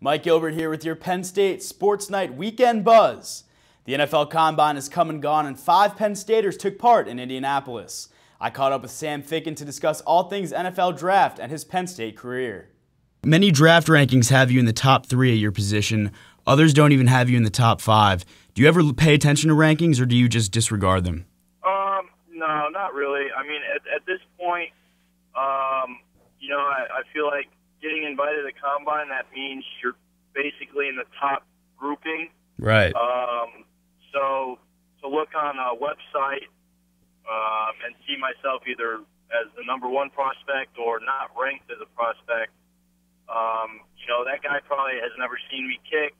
Mike Gilbert here with your Penn State Sports Night Weekend Buzz. The NFL Combine has come and gone, and 5 Penn Staters took part in Indianapolis. I caught up with Sam Ficken to discuss all things NFL draft and his Penn State career. Many draft rankings have you in the top 3 at your position. Others don't even have you in the top 5. Do you ever pay attention to rankings, or do you just disregard them? No, not really. I mean, at this point, I feel like getting invited to the Combine, that means you're basically in the top grouping. Right. So to look on a website and see myself either as the #1 prospect or not ranked as a prospect, that guy probably has never seen me kick.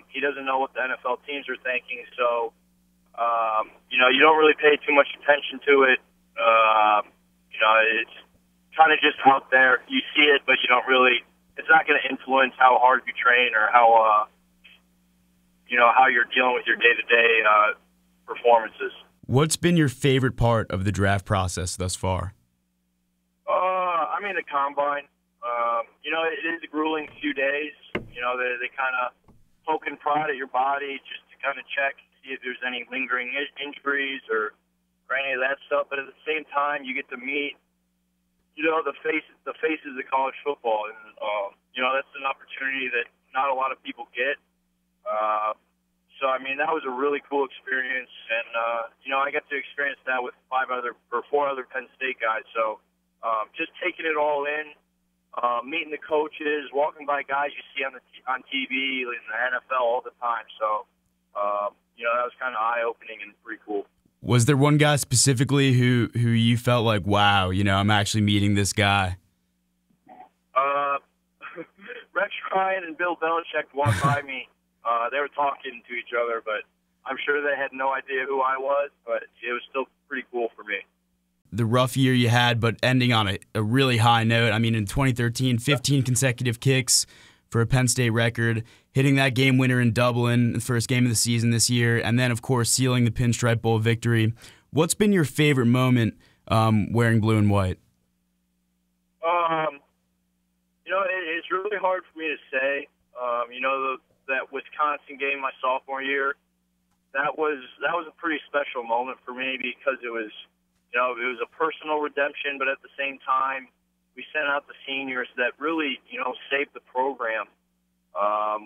He doesn't know what the NFL teams are thinking, so, you don't really pay too much attention to it. It's kind of just out there. You see it, but you don't really, it's not going to influence how hard you train or how you're dealing with your day-to-day performances. What's been your favorite part of the draft process thus far? The Combine. It is a grueling few days. They kind of poke and prod at your body just to kind of check, see if there's any lingering injuries or any of that stuff. But at the same time, you get to meet, the faces of college football, and that's an opportunity that not a lot of people get. So that was a really cool experience, and I got to experience that with 4 other Penn State guys. So just taking it all in, meeting the coaches, walking by guys you see on TV in the NFL all the time. So that was kind of eye-opening and pretty cool. Was there one guy specifically who you felt like, wow, I'm actually meeting this guy? Rex Ryan and Bill Belichick walked by me. They were talking to each other, but I'm sure they had no idea who I was, but it was still pretty cool for me. The rough year you had, but ending on a really high note. In 2013, 15 consecutive kicks for a Penn State record, hitting that game winner in Dublin, the first game of the season this year, and then, of course, sealing the Pinstripe Bowl victory. What's been your favorite moment wearing blue and white? It's really hard for me to say. That Wisconsin game my sophomore year, that was a pretty special moment for me because it was a personal redemption, but at the same time, we sent out the seniors that really, saved the program.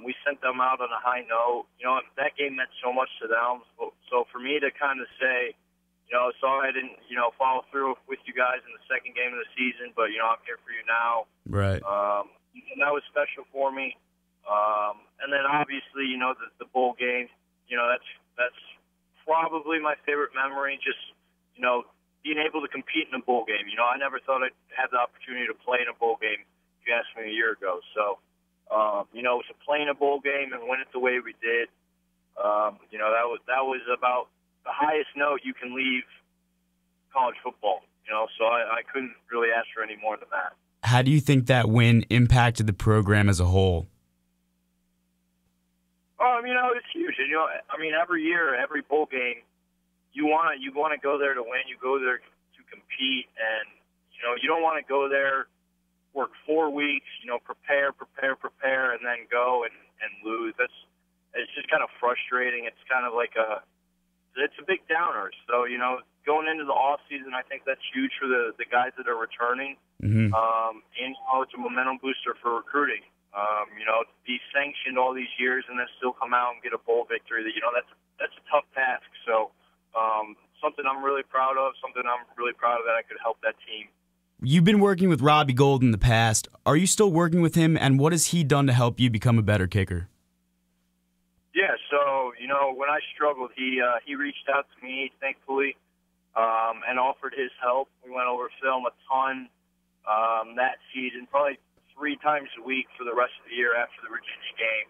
We sent them out on a high note. That game meant so much to them. So for me to kind of say, sorry I didn't, follow through with you guys in the second game of the season, but, I'm here for you now. Right. That was special for me. And then obviously, the bowl game, that's probably my favorite memory. Just, being able to compete in a bowl game. I never thought I'd have the opportunity to play in a bowl game if you asked me a year ago. So, to play in a bowl game and win it the way we did, that was about the highest note you can leave college football. So I couldn't really ask for any more than that. How do you think that win impacted the program as a whole? It's huge. Every year, every bowl game, you want to go there to win. You go there to compete, and you don't want to go there, work 4 weeks, prepare, and then go and lose. It's just kind of frustrating. It's kind of like it's a big downer. So going into the off season, I think that's huge for the guys that are returning. Mm-hmm. And it's a momentum booster for recruiting. To be sanctioned all these years and then still come out and get a bowl victory, that's a tough task. So something I'm really proud of, that I could help that team. You've been working with Robbie Gould in the past. Are you still working with him, and what has he done to help you become a better kicker? Yeah, so, when I struggled, he reached out to me, thankfully, and offered his help. We went over film a ton that season, probably 3 times a week for the rest of the year after the Virginia game.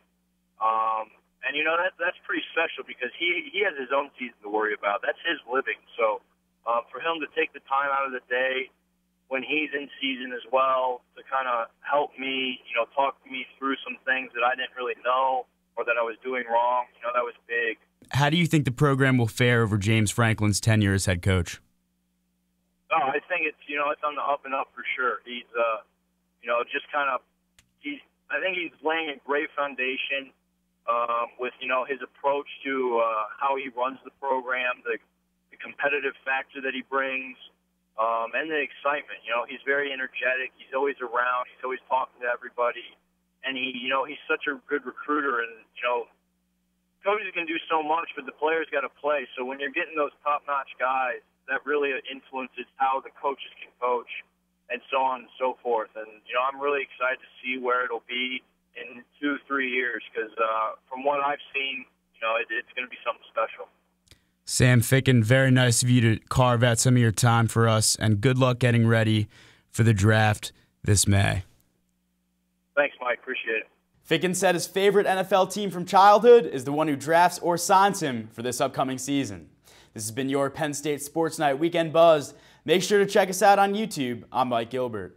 And, that's pretty special because he has his own season to worry about. That's his living. So for him to take the time out of the day when he's in season as well to kind of help me, talk me through some things that I didn't really know or that I was doing wrong, that was big. How do you think the program will fare over James Franklin's tenure as head coach? Oh, I think it's on the up and up for sure. He's, just kind of, I think he's laying a great foundation with, his approach to how he runs the program, the competitive factor that he brings, and the excitement. He's very energetic. He's always around. He's always talking to everybody. And he's such a good recruiter. And, coaches can do so much, but the players got to play. So when you're getting those top-notch guys, that really influences how the coaches can coach and so on and so forth. And, I'm really excited to see where it'll be in 2-3 years because from what I've seen, it's going to be something special. Sam Ficken, very nice of you to carve out some of your time for us, and good luck getting ready for the draft this May. Thanks, Mike. Appreciate it. Ficken said his favorite NFL team from childhood is the one who drafts or signs him for this upcoming season. This has been your Penn State Sports Night Weekend Buzz. Make sure to check us out on YouTube. I'm Mike Gilbert.